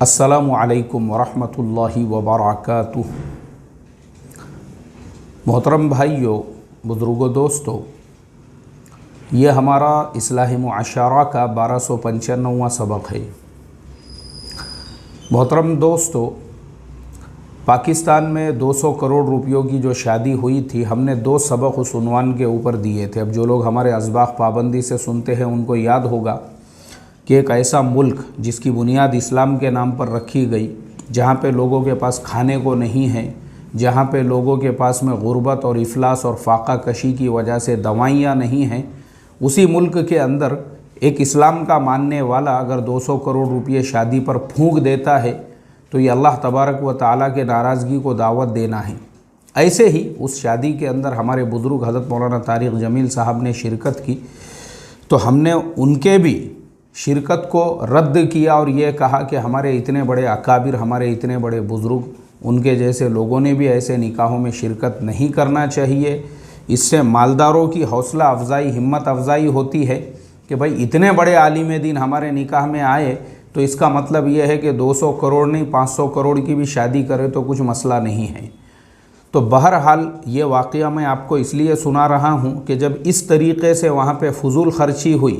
अस्सलामु अलैकुम वरहमतुल्लाहि वबरकातुह। मोहतरम भाइयों, बुज़ुर्गों, दोस्तों, ये हमारा इस्लाही मुआशरा का 1295वां सबक है। मोहतरम दोस्तों, पाकिस्तान में 200 करोड़ रुपयों की जो शादी हुई थी, हमने 2 सबक उस उन्वान के ऊपर दिए थे। अब जो लोग हमारे असबाक पाबंदी से सुनते हैं उनको याद होगा कि एक ऐसा मुल्क जिसकी बुनियाद इस्लाम के नाम पर रखी गई, जहाँ पे लोगों के पास खाने को नहीं है, जहाँ पे लोगों के पास में गुर्बत और इफलास और फाका कशी की वजह से दवाइयाँ नहीं हैं, उसी मुल्क के अंदर एक इस्लाम का मानने वाला अगर 200 करोड़ रुपये शादी पर फूंक देता है तो ये अल्लाह तबारक व ताला के नाराज़गी को दावत देना है। ऐसे ही उस शादी के अंदर हमारे बुज़ुर्ग हज़रत मौलाना तारिक जमील साहब ने शिरकत की, तो हमने उनके भी शिरकत को रद्द किया और ये कहा कि हमारे इतने बड़े अकाबिर, हमारे इतने बड़े बुज़ुर्ग, उनके जैसे लोगों ने भी ऐसे निकाहों में शिरकत नहीं करना चाहिए। इससे मालदारों की हौसला अफजाई, हिम्मत अफजाई होती है कि भाई इतने बड़े आलिम दीन हमारे निकाह में आए, तो इसका मतलब ये है कि 200 करोड़ नहीं 500 करोड़ की भी शादी करे तो कुछ मसला नहीं है। तो बहरहाल ये वाक़या मैं आपको इसलिए सुना रहा हूँ कि जब इस तरीक़े से वहाँ पे फजूल खर्ची हुई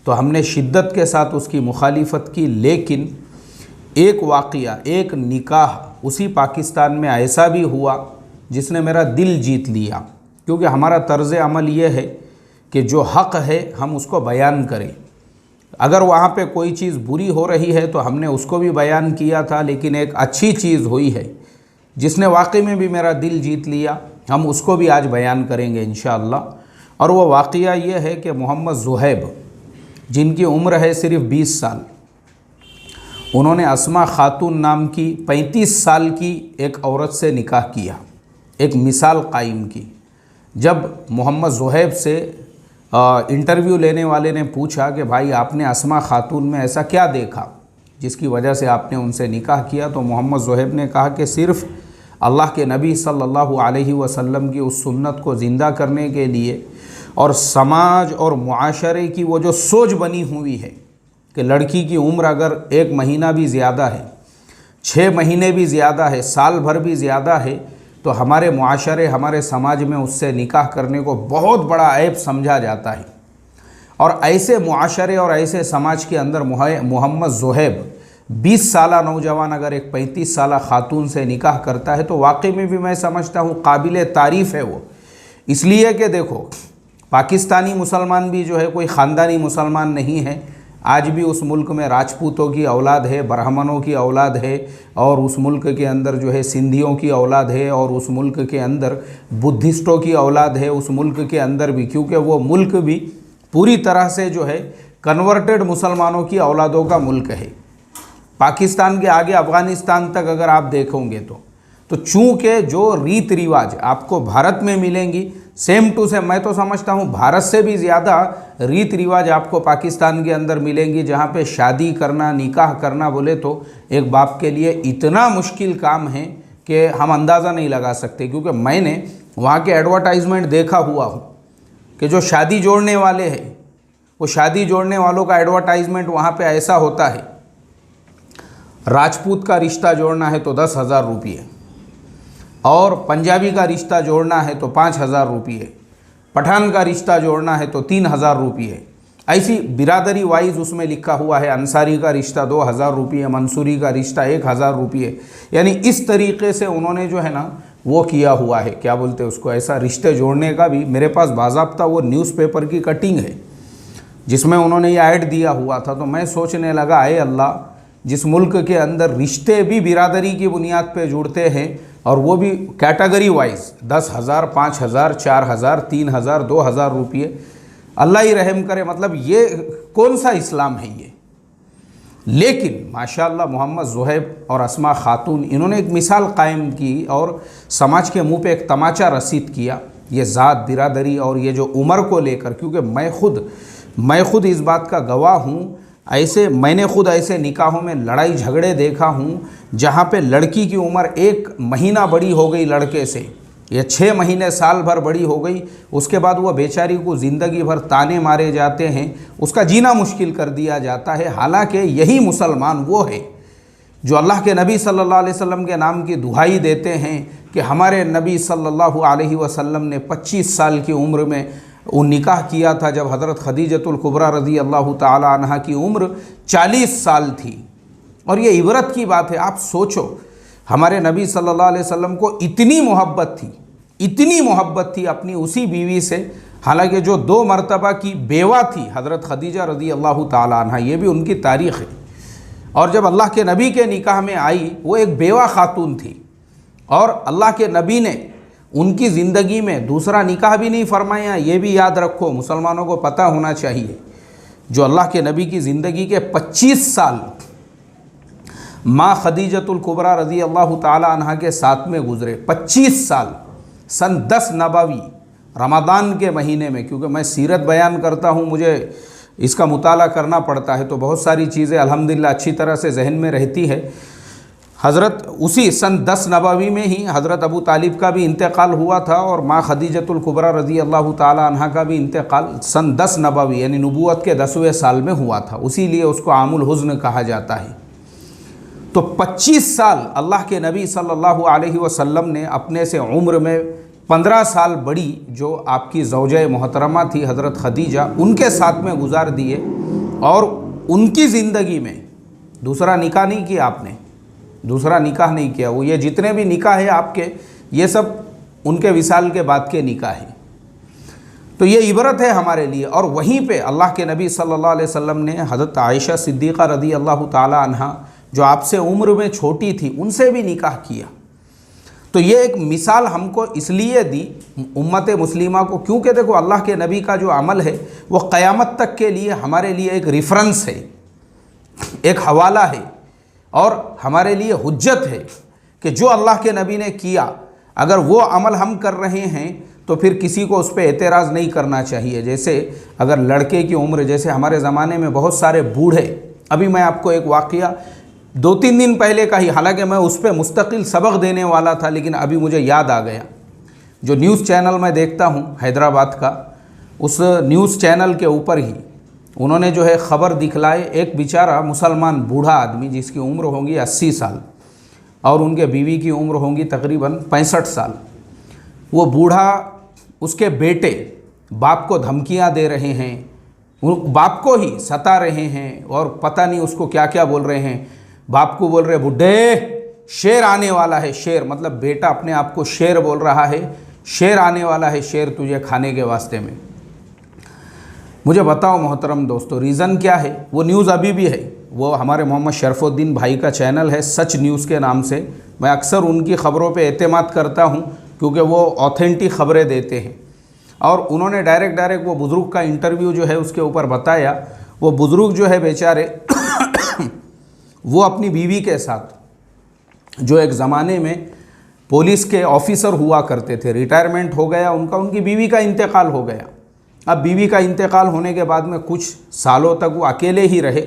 तो हमने शिद्दत के साथ उसकी मुखालिफत की। लेकिन एक वाक़या, एक निकाह उसी पाकिस्तान में ऐसा भी हुआ जिसने मेरा दिल जीत लिया, क्योंकि हमारा तर्ज़ अमल ये है कि जो हक़ है हम उसको बयान करें। अगर वहाँ पे कोई चीज़ बुरी हो रही है तो हमने उसको भी बयान किया था, लेकिन एक अच्छी चीज़ हुई है जिसने वाकई में भी मेरा दिल जीत लिया, हम उसको भी आज बयान करेंगे इंशाअल्लाह। और वो वाक़या ये है कि मोहम्मद ज़ुहैब, जिनकी उम्र है सिर्फ 20 साल, उन्होंने अस्मा खातून नाम की 35 साल की एक औरत से निकाह किया, एक मिसाल कायम की। जब मोहम्मद ज़ुहैब से इंटरव्यू लेने वाले ने पूछा कि भाई आपने अस्मा खातून में ऐसा क्या देखा जिसकी वजह से आपने उनसे निकाह किया, तो मोहम्मद ज़ुहैब ने कहा कि सिर्फ़ अल्लाह के नबी सल्लल्लाहु अलैहि वसल्लम की उस सुन्नत को ज़िंदा करने के लिए और समाज और मुआशरे की वो जो सोच बनी हुई है कि लड़की की उम्र अगर 1 महीना भी ज़्यादा है, 6 महीने भी ज़्यादा है, साल भर भी ज़्यादा है, तो हमारे मुआशरे, हमारे समाज में उससे निकाह करने को बहुत बड़ा ऐब समझा जाता है। और ऐसे मुआशरे और ऐसे समाज के अंदर मोहम्मद ज़ुहैब 20 साला नौजवान अगर एक 35 साला खातून से निकाह करता है तो वाकई में भी मैं समझता हूँ काबिल तारीफ़ है वो। इसलिए कि देखो, पाकिस्तानी मुसलमान भी जो है कोई ख़ानदानी मुसलमान नहीं है। आज भी उस मुल्क में राजपूतों की औलाद है, ब्राह्मणों की औलाद है, और उस मुल्क के अंदर जो है सिंधियों की औलाद है, और उस मुल्क के अंदर बुद्धिस्टों की औलाद है उस मुल्क के अंदर भी, क्योंकि वो मुल्क भी पूरी तरह से जो है कन्वर्टेड मुसलमानों की औलादों का मुल्क है। पाकिस्तान के आगे अफ़गानिस्तान तक अगर आप देखोगे तो चूँकि जो रीत रिवाज आपको भारत में मिलेंगी, सेम टू सेम, मैं तो समझता हूँ भारत से भी ज़्यादा रीत रिवाज आपको पाकिस्तान के अंदर मिलेंगी, जहाँ पे शादी करना, निकाह करना बोले तो एक बाप के लिए इतना मुश्किल काम है कि हम अंदाज़ा नहीं लगा सकते। क्योंकि मैंने वहाँ के एडवर्टाइजमेंट देखा हुआ हूँ कि जो शादी जोड़ने वाले हैं, वो शादी जोड़ने वालों का एडवर्टाइजमेंट वहाँ पर ऐसा होता है, राजपूत का रिश्ता जोड़ना है तो 10,000 रुपये, और पंजाबी का रिश्ता जोड़ना है तो 5,000 रुपये, पठान का रिश्ता जोड़ना है तो 3,000 रुपये, ऐसी बिरादरी वाइज उसमें लिखा हुआ है। अंसारी का रिश्ता 2,000 रुपये, मंसूरी का रिश्ता 1,000 रुपये। यानी इस तरीक़े से उन्होंने जो है ना वो किया हुआ है, क्या बोलते हैं उसको, ऐसा रिश्ते जोड़ने का भी मेरे पास बाज़ाब्ता वो न्यूज़पेपर की कटिंग है जिसमें उन्होंने ये ऐड दिया हुआ था। तो मैं सोचने लगा, आए अल्लाह, जिस मुल्क के अंदर रिश्ते भी बिरादरी की बुनियाद पे जुड़ते हैं और वो भी कैटेगरी वाइज 10,000, 5,000, 4,000, 3,000, 2,000 रुपये, अल्लाह ही रहम करे। मतलब ये कौन सा इस्लाम है ये। लेकिन माशाअल्लाह मोहम्मद ज़ुहैब और अस्मा खातून, इन्होंने एक मिसाल कायम की और समाज के मुंह पे एक तमाचा रसीद किया, ये ज़ात, बिरादरी और ये जो उम्र को लेकर। क्योंकि मैं खुद इस बात का गवाह हूँ, मैंने खुद ऐसे निकाहों में लड़ाई झगड़े देखा हूँ जहाँ पे लड़की की उम्र 1 महीना बड़ी हो गई लड़के से, या 6 महीने, साल भर बड़ी हो गई, उसके बाद वह बेचारी को ज़िंदगी भर ताने मारे जाते हैं, उसका जीना मुश्किल कर दिया जाता है। हालांकि यही मुसलमान वो है जो अल्लाह के नबी सल्लल्लाहु अलैहि वसल्लम के नाम की दुहाई देते हैं कि हमारे नबी सल्लल्लाहु अलैहि वसल्लम ने 25 साल की उम्र में वो निकाह किया था, जब हज़रत खदीजतुल कुबरा रज़ी अल्लाह ताला अन्हा की उम्र 40 साल थी। और ये इबरत की बात है, आप सोचो हमारे नबी सल्लल्लाहु अलैहि वसल्लम को इतनी मोहब्बत थी अपनी उसी बीवी से, हालांकि जो 2 मरतबा की बेवा थी हज़रत खदीजा रज़ी अल्लाह ताला अन्हा, ये भी उनकी तारीख़ है। और जब अल्लाह के नबी के निकाह में आई वो एक बेवा खातून थी, और अल्लाह के नबी ने उनकी ज़िंदगी में दूसरा निकाह भी नहीं फरमाया। ये भी याद रखो, मुसलमानों को पता होना चाहिए, जो अल्लाह के नबी की ज़िंदगी के 25 साल माँ खदीजतुल कुबरा रज़ी अल्लाह ताला अन्हा के साथ में गुज़रे। 25 साल सन 10 नबवी रमज़ान के महीने में, क्योंकि मैं सीरत बयान करता हूँ, मुझे इसका मुताला करना पड़ता है, तो बहुत सारी चीज़ें अल्हम्दुलिल्लाह अच्छी तरह से जहन में रहती है। हज़रत उसी सन 10 नबवी में ही हज़रत अबू तालिब का भी इंतकाल हुआ था, और माँ खदीजतुल कुबरा रज़ी अल्लाह ताला अन्हा का भी इंतकाल सन 10 नबवी यानी नबूवत के 10वें साल में हुआ था, उसी लिए उसको आमुल हुज़्न कहा जाता है। तो 25 साल अल्लाह के नबी सल्लल्लाहु अलैहि वसल्लम ने अपने से उम्र में 15 साल बड़ी जो आपकी ज़ौजा मोहतरमा थी हज़रत खदीजा, उनके साथ में गुजार दिए। और उनकी ज़िंदगी में दूसरा निकाह नहीं किया आपने, दूसरा निकाह नहीं किया। वो ये जितने भी निकाह है आपके, ये सब उनके विसाल के बाद के निकाह है। तो ये इबरत है हमारे लिए। और वहीं पे अल्लाह के नबी सल्लल्लाहु अलैहि वसल्लम ने हज़रत आयशा सिद्दीक़ा रज़ी अल्लाह ताला अन्हा, जो आपसे उम्र में छोटी थी, उनसे भी निकाह किया। तो ये एक मिसाल हमको इसलिए दी उम्मत मुस्लिमा को, क्योंकि देखो अल्लाह के नबी का जो अमल है वो क़यामत तक के लिए हमारे लिए एक रेफरेंस है, एक हवाला है, और हमारे लिए हुज्जत है कि जो अल्लाह के नबी ने किया, अगर वो अमल हम कर रहे हैं तो फिर किसी को उस पर एतराज़ नहीं करना चाहिए। जैसे अगर लड़के की उम्र, जैसे हमारे ज़माने में बहुत सारे बूढ़े, अभी मैं आपको एक वाक़या 2-3 दिन पहले का ही, हालांकि मैं उस पर मुस्तकिल सबक देने वाला था, लेकिन अभी मुझे याद आ गया। जो न्यूज़ चैनल मैं देखता हूँ हैदराबाद का, उस न्यूज़ चैनल के ऊपर ही उन्होंने जो है ख़बर दिखलाए, एक बेचारा मुसलमान बूढ़ा आदमी जिसकी उम्र होगी 80 साल और उनके बीवी की उम्र होगी तकरीबन 65 साल। वो बूढ़ा, उसके बेटे बाप को धमकियां दे रहे हैं, बाप को ही सता रहे हैं, और पता नहीं उसको क्या क्या बोल रहे हैं। बाप को बोल रहे, बुड्ढे शेर आने वाला है, शेर मतलब बेटा अपने आप को शेर बोल रहा है, शेर आने वाला है, शेर तुझे खाने के वास्ते में। मुझे बताओ मोहतरम दोस्तों, रीज़न क्या है? वो न्यूज़ अभी भी है, वो हमारे मोहम्मद शरफुद्दीन भाई का चैनल है सच न्यूज़ के नाम से। मैं अक्सर उनकी ख़बरों पे एतमाद करता हूँ, क्योंकि वो ऑथेंटिक ख़बरें देते हैं। और उन्होंने डायरेक्ट वो बुज़ुर्ग का इंटरव्यू जो है उसके ऊपर बताया। वो बुज़ुर्ग जो है बेचारे वो अपनी बीवी के साथ, जो एक ज़माने में पुलिस के ऑफिसर हुआ करते थे, रिटायरमेंट हो गया उनका, उनकी बीवी का इंतकाल हो गया। अब बीवी का इंतकाल होने के बाद में कुछ सालों तक वो अकेले ही रहे।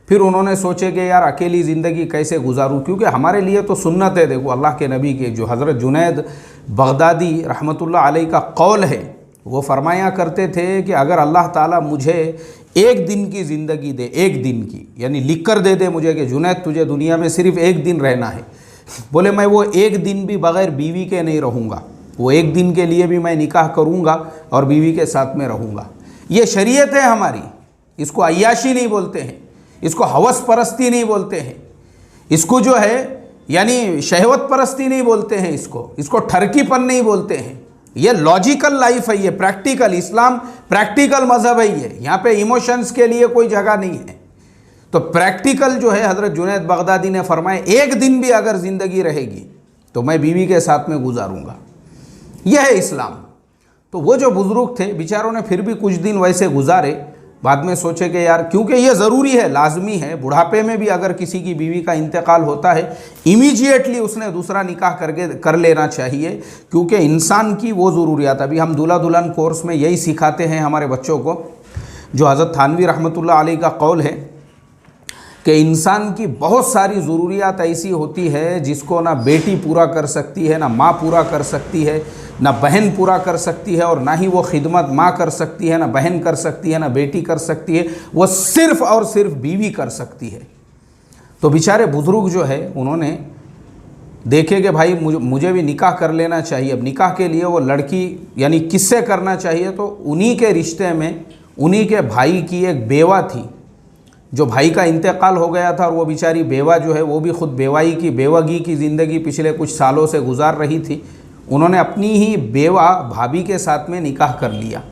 फिर उन्होंने सोचे कि यार अकेली ज़िंदगी कैसे गुजारूं, क्योंकि हमारे लिए तो सुन्नत है। देखो अल्लाह के नबी के जो हज़रत जुनैद बगदादी रहमतुल्लाह अलैह का कौल है, वो फरमाया करते थे कि अगर अल्लाह ताला मुझे एक दिन की ज़िंदगी दे, एक दिन की यानी लिख कर दे दे मुझे कि जुनैद तुझे दुनिया में सिर्फ़ एक दिन रहना है, बोले मैं वो एक दिन भी बग़ैर बीवी के नहीं रहूँगा, वो एक दिन के लिए भी मैं निकाह करूँगा और बीवी के साथ में रहूँगा। ये शरीयत है हमारी, इसको अय्याशी नहीं बोलते हैं, इसको हवस परस्ती नहीं बोलते हैं, इसको जो है यानी शहवत परस्ती नहीं बोलते हैं, इसको ठरकीपन नहीं बोलते हैं। ये लॉजिकल लाइफ है, ये प्रैक्टिकल, इस्लाम प्रैक्टिकल मज़हब है। ये यहाँ पे इमोशंस के लिए कोई जगह नहीं है। तो प्रैक्टिकल जो है हज़रत जुनैद बगदादी ने फरमाया, एक दिन भी अगर ज़िंदगी रहेगी तो मैं बीवी के साथ में गुजारूँगा। यह है इस्लाम। तो वो जो बुज़ुर्ग थे बेचारों ने फिर भी कुछ दिन वैसे गुजारे, बाद में सोचे कि यार क्योंकि ये ज़रूरी है, लाजमी है, बुढ़ापे में भी अगर किसी की बीवी का इंतकाल होता है इमीडिएटली उसने दूसरा निकाह कर लेना चाहिए, क्योंकि इंसान की वो ज़रूरियात। अभी हम दूल्हा दुल्हन कोर्स में यही सिखाते हैं हमारे बच्चों को, जो हज़रत थानवी रहमतुल्लाह अलैह का कौल है कि इंसान की बहुत सारी ज़रूरियात ऐसी होती है जिसको ना बेटी पूरा कर सकती है, ना माँ पूरा कर सकती है, ना बहन पूरा कर सकती है, और ना ही वो खिदमत माँ कर सकती है, ना बहन कर सकती है, ना बेटी कर सकती है, वो सिर्फ़ और सिर्फ बीवी कर सकती है। तो बेचारे बुज़ुर्ग जो है उन्होंने देखे कि भाई मुझे भी निकाह कर लेना चाहिए। अब निकाह के लिए वो लड़की यानी किससे करना चाहिए, तो उन्हीं के रिश्ते में उन्हीं के भाई की एक बेवा थी, जो भाई का इंतकाल हो गया था, और वो बेचारी बेवा जो है वो भी खुद बेवगी की ज़िंदगी पिछले कुछ सालों से गुजार रही थी। उन्होंने अपनी ही बेवा भाभी के साथ में निकाह कर लिया।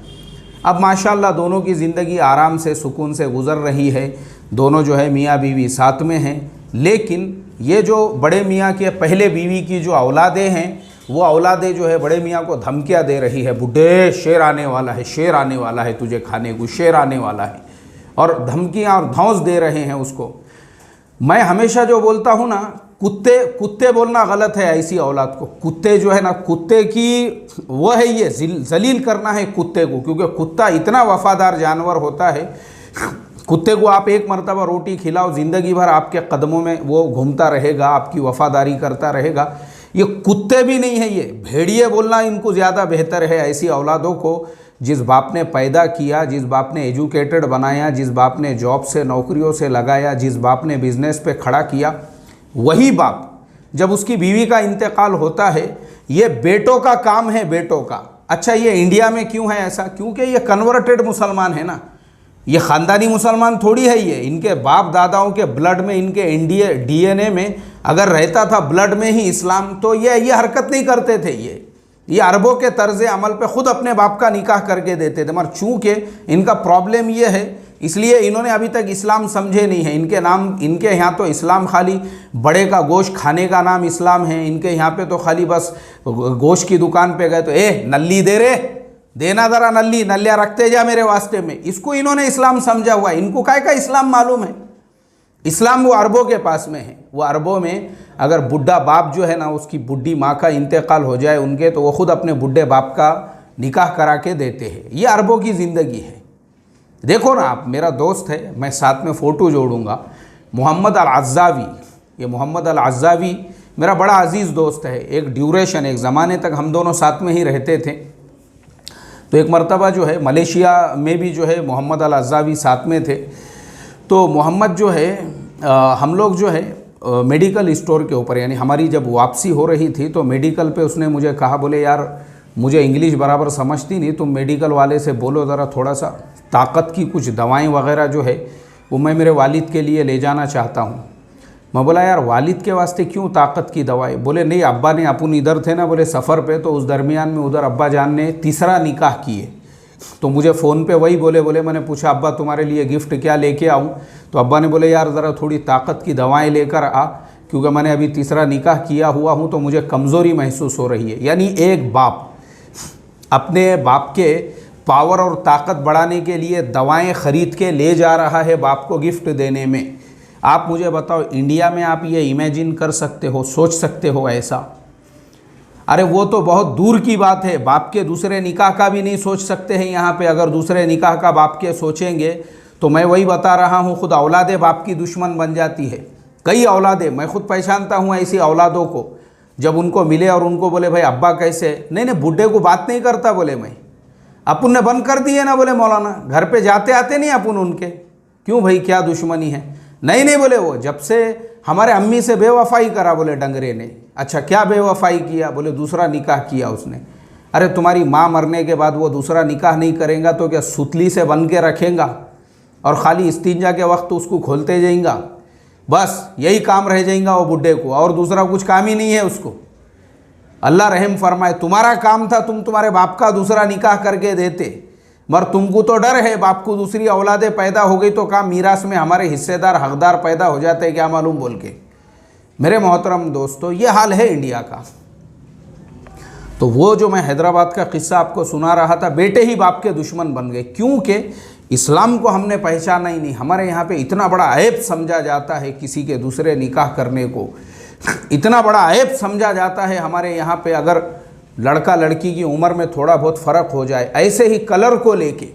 अब माशाल्लाह दोनों की ज़िंदगी आराम से सुकून से गुज़र रही है, दोनों जो है मियाँ बीवी साथ में हैं। लेकिन ये जो बड़े मियाँ के पहले बीवी की जो औलादें हैं, वो औलादें जो है बड़े मियाँ को धमकियाँ दे रही है, बुढ़े शेर आने वाला है, शेर आने वाला है तुझे खाने को, शेर आने वाला है, और धमकियाँ और धौंस दे रहे हैं उसको। मैं हमेशा जो बोलता हूँ ना, कुत्ते बोलना गलत है ऐसी औलाद को। कुत्ते जो है ना, कुत्ते की वो है ये जलील करना है कुत्ते को, क्योंकि कुत्ता इतना वफादार जानवर होता है। कुत्ते को आप एक मर्तबा रोटी खिलाओ, ज़िंदगी भर आपके कदमों में वो घूमता रहेगा, आपकी वफादारी करता रहेगा। ये कुत्ते भी नहीं है, ये भेड़िए बोलना इनको ज़्यादा बेहतर है ऐसी औलादों को, जिस बाप ने पैदा किया, जिस बाप ने एजुकेटेड बनाया, जिस बाप ने जॉब से नौकरियों से लगाया, जिस बाप ने बिज़नेस पे खड़ा किया, वही बाप जब उसकी बीवी का इंतकाल होता है, ये बेटों का काम है, बेटों का। अच्छा, ये इंडिया में क्यों है ऐसा? क्योंकि ये कन्वर्टेड मुसलमान है ना, ये ख़ानदानी मुसलमान थोड़ी है। ये इनके बाप दादाओं के ब्लड में, इनके डीएनए में अगर रहता था ब्लड में ही इस्लाम, तो ये हरकत नहीं करते थे। ये अरबों के तर्ज अमल पे ख़ुद अपने बाप का निकाह करके देते थे। मगर चूँकि इनका प्रॉब्लम ये है, इसलिए इन्होंने अभी तक इस्लाम समझे नहीं है। इनके यहाँ तो इस्लाम खाली बड़े का गोश्त खाने का नाम इस्लाम है। इनके यहाँ पे तो खाली बस गोश्त की दुकान पे गए तो नल्ली दे रे, देना ज़रा नल्लियाँ रखते जा मेरे वास्ते में, इसको इन्होंने इस्लाम समझा हुआ है। इनको काय का इस्लाम मालूम है? इस्लाम वो अरबों के पास में है। वो अरबों में अगर बुढ़ा बाप जो है ना, उसकी बुढ़ी माँ का इंतकाल हो जाए उनके, तो वो ख़ुद अपने बुढ़े बाप का निकाह करा के देते हैं। ये अरबों की ज़िंदगी है। देखो ना आप, मेरा दोस्त है, मैं साथ में फ़ोटो जोड़ूंगा, मोहम्मद अल अज़्ज़ावी। ये मोहम्मद अल अज़्ज़ावी मेरा बड़ा अजीज़ दोस्त है। एक ड्यूरेशन, एक ज़माने तक हम दोनों साथ में ही रहते थे। तो एक मर्तबा जो है मलेशिया में भी जो है मोहम्मद अल अज़्ज़ावी साथ में थे। तो मोहम्मद जो है हम लोग जो है मेडिकल स्टोर के ऊपर, यानी हमारी जब वापसी हो रही थी तो मेडिकल पे उसने मुझे कहा, बोले यार मुझे इंग्लिश बराबर समझती नहीं, तुम मेडिकल वाले से बोलो ज़रा थोड़ा सा ताकत की कुछ दवाएं वगैरह जो है वो मैं मेरे वालिद के लिए ले जाना चाहता हूँ। मैं बोला यार वालिद के वास्ते क्यों ताकत की दवाई? बोले नहीं, अब्बा ने, अपन इधर थे ना, बोले सफ़र पे, तो उस दरमियान में उधर अब्बा जान ने तीसरा निकाह किए। तो मुझे फ़ोन पे वही बोले मैंने पूछा अब्बा तुम्हारे लिए गिफ्ट क्या लेके आऊँ? तो अब्बा ने बोले यार ज़रा थोड़ी ताकत की दवाएं लेकर आ, क्योंकि मैंने अभी तीसरा निकाह किया हुआ हूँ तो मुझे कमज़ोरी महसूस हो रही है। यानी एक बाप अपने बाप के पावर और ताकत बढ़ाने के लिए दवाएं ख़रीद के ले जा रहा है बाप को गिफ्ट देने में। आप मुझे बताओ, इंडिया में आप ये इमेजिन कर सकते हो, सोच सकते हो ऐसा? अरे वो तो बहुत दूर की बात है, बाप के दूसरे निकाह का भी नहीं सोच सकते हैं यहाँ पे। अगर दूसरे निकाह का बाप के सोचेंगे तो मैं वही बता रहा हूँ, खुद औलादे बाप की दुश्मन बन जाती है। कई औलादे, मैं खुद पहचानता हूँ ऐसी औलादों को, जब उनको मिले और उनको बोले भाई अब्बा कैसे, नहीं बुढ़े को बात नहीं करता, बोले मैं अपन ने बंद कर दिए ना, बोले मौलाना घर पे जाते आते नहीं अपन उनके, क्यों भाई क्या दुश्मनी है? नहीं बोले वो जब से हमारे अम्मी से बेवफाई करा, बोले डंगरे ने। अच्छा क्या बेवफाई किया? बोले दूसरा निकाह किया उसने। अरे तुम्हारी माँ मरने के बाद वो दूसरा निकाह नहीं करेगा तो क्या सुतली से बन के रखेगा और ख़ाली इस्तिंजा के वक्त उसको खोलते जाएगा? बस यही काम रह जाएगा वो बुढ़े को, और दूसरा कुछ काम ही नहीं है उसको। अल्लाह रहम फरमाए, तुम्हारा काम था तुम तुम्हारे बाप का दूसरा निकाह करके देते, मगर तुमको तो डर है बाप को दूसरी औलादें पैदा हो गई तो काम मीरास में हमारे हिस्सेदार हकदार पैदा हो जाते हैं, क्या मालूम बोल के। मेरे मोहतरम दोस्तों, ये हाल है इंडिया का। तो वो जो मैं हैदराबाद का किस्सा आपको सुना रहा था, बेटे ही बाप के दुश्मन बन गए, क्योंकि इस्लाम को हमने पहचाना ही नहीं। हमारे यहाँ पे इतना बड़ा ऐब समझा जाता है किसी के दूसरे निकाह करने को, इतना बड़ा ऐब समझा जाता है हमारे यहाँ पे। अगर लड़का लड़की की उम्र में थोड़ा बहुत फ़र्क हो जाए, ऐसे ही कलर को लेके,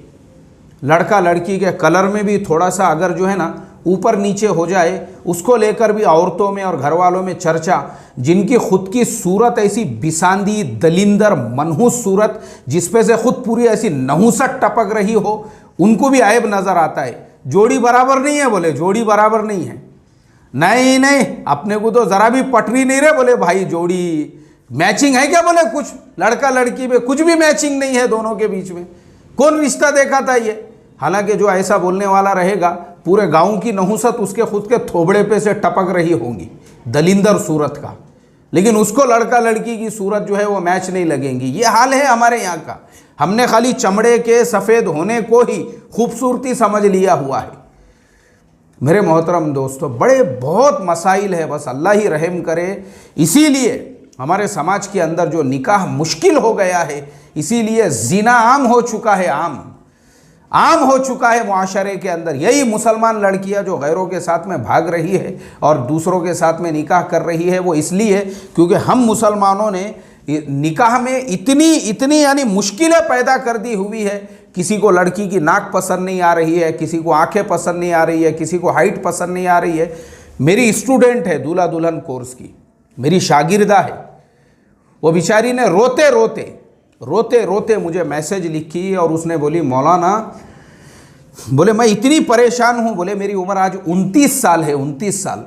लड़का लड़की के कलर में भी थोड़ा सा अगर जो है ना ऊपर नीचे हो जाए, उसको लेकर भी औरतों में और घर वालों में चर्चा। जिनकी खुद की सूरत ऐसी बिसांदी दलिंदर मनहूस सूरत, जिसपे से खुद पूरी ऐसी नहुसत टपक रही हो, उनको भी ऐब नज़र आता है। जोड़ी बराबर नहीं है, बोले जोड़ी बराबर नहीं है। नहीं नहीं, अपने को तो ज़रा भी पटरी नहीं रहे। बोले भाई जोड़ी मैचिंग है क्या? बोले कुछ लड़का लड़की में कुछ भी मैचिंग नहीं है दोनों के बीच में, कौन रिश्ता देखा था ये? हालांकि जो ऐसा बोलने वाला रहेगा पूरे गांव की नहुसत उसके खुद के थोबड़े पे से टपक रही होंगी, दलिंदर सूरत का, लेकिन उसको लड़का लड़की की सूरत जो है वो मैच नहीं लगेंगी। ये हाल है हमारे यहाँ का। हमने खाली चमड़े के सफ़ेद होने को ही खूबसूरती समझ लिया हुआ है। मेरे मोहतरम दोस्तों, बड़े बहुत मसाइल है, बस अल्लाह ही रहम करे। इसीलिए हमारे समाज के अंदर जो निकाह मुश्किल हो गया है, इसीलिए जिना आम हो चुका है, आम हो चुका है मुआशरे के अंदर। यही मुसलमान लड़कियां जो गैरों के साथ में भाग रही है और दूसरों के साथ में निकाह कर रही है, वो इसलिए क्योंकि हम मुसलमानों ने निकाह में इतनी यानी मुश्किलें पैदा कर दी हुई है। किसी को लड़की की नाक पसंद नहीं आ रही है, किसी को आंखें पसंद नहीं आ रही है, किसी को हाइट पसंद नहीं आ रही है। मेरी स्टूडेंट है दूल्हा दुल्हन कोर्स की, मेरी शागिर्दा है, वो बेचारी ने रोते रोते मुझे मैसेज लिखी और उसने बोली मौलाना, बोले मैं इतनी परेशान हूँ, बोले मेरी उम्र आज 29 साल है, 29 साल।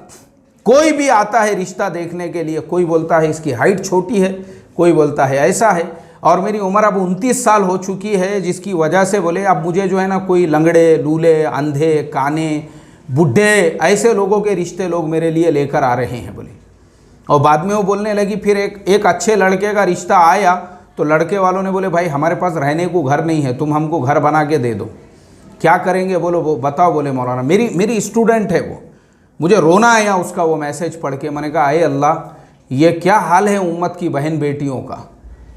कोई भी आता है रिश्ता देखने के लिए, कोई बोलता है इसकी हाइट छोटी है, कोई बोलता है ऐसा है, और मेरी उम्र अब 29 साल हो चुकी है, जिसकी वजह से बोले अब मुझे जो है ना कोई लंगड़े लूले अंधे काने बुढ़े ऐसे लोगों के रिश्ते लोग मेरे लिए लेकर आ रहे हैं बोले। और बाद में वो बोलने लगी फिर एक अच्छे लड़के का रिश्ता आया तो लड़के वालों ने बोले भाई हमारे पास रहने को घर नहीं है, तुम हमको घर बना के दे दो, क्या करेंगे बोलो वो बताओ। बोले मौलाना मेरी स्टूडेंट है वो, मुझे रोना आया उसका वो मैसेज पढ़ के। मैंने कहा आए अल्लाह, ये क्या हाल है उम्मत की बहन बेटियों का,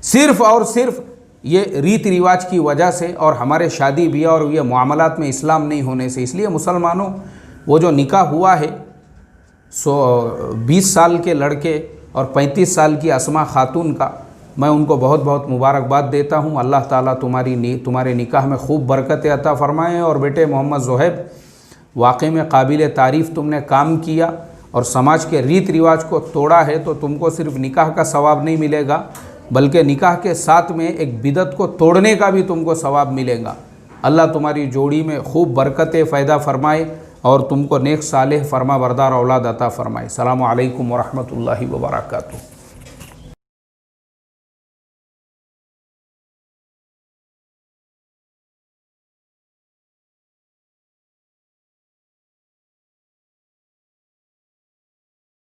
सिर्फ़ और सिर्फ ये रीति रिवाज की वजह से और हमारे शादी ब्याह और ये मामलात में इस्लाम नहीं होने से। इसलिए मुसलमानों, वो जो निकाह हुआ है 20 साल के लड़के और 35 साल की अस्मा खातून का, मैं उनको बहुत बहुत मुबारकबाद देता हूँ। अल्लाह ताला तुम्हारे निकाह में खूब बरकत अता फ़रमाए। और बेटे मोहम्मद ज़ोहैब, वाकई में काबिल तारीफ़ तुमने काम किया और समाज के रीत रिवाज को तोड़ा है, तो तुमको सिर्फ निकाह का सवाब नहीं मिलेगा बल्कि निकाह के साथ में एक बिदत को तोड़ने का भी तुमको सवाब मिलेगा। अल्लाह तुम्हारी जोड़ी में खूब बरकत फ़ैदा फ़रमाए और तुमको नेक सालेह फरमा बरदार औलाद अता फ़रमाए। अस्सलामु अलैकुम व रहमतुल्लाहि व बरकातुहू।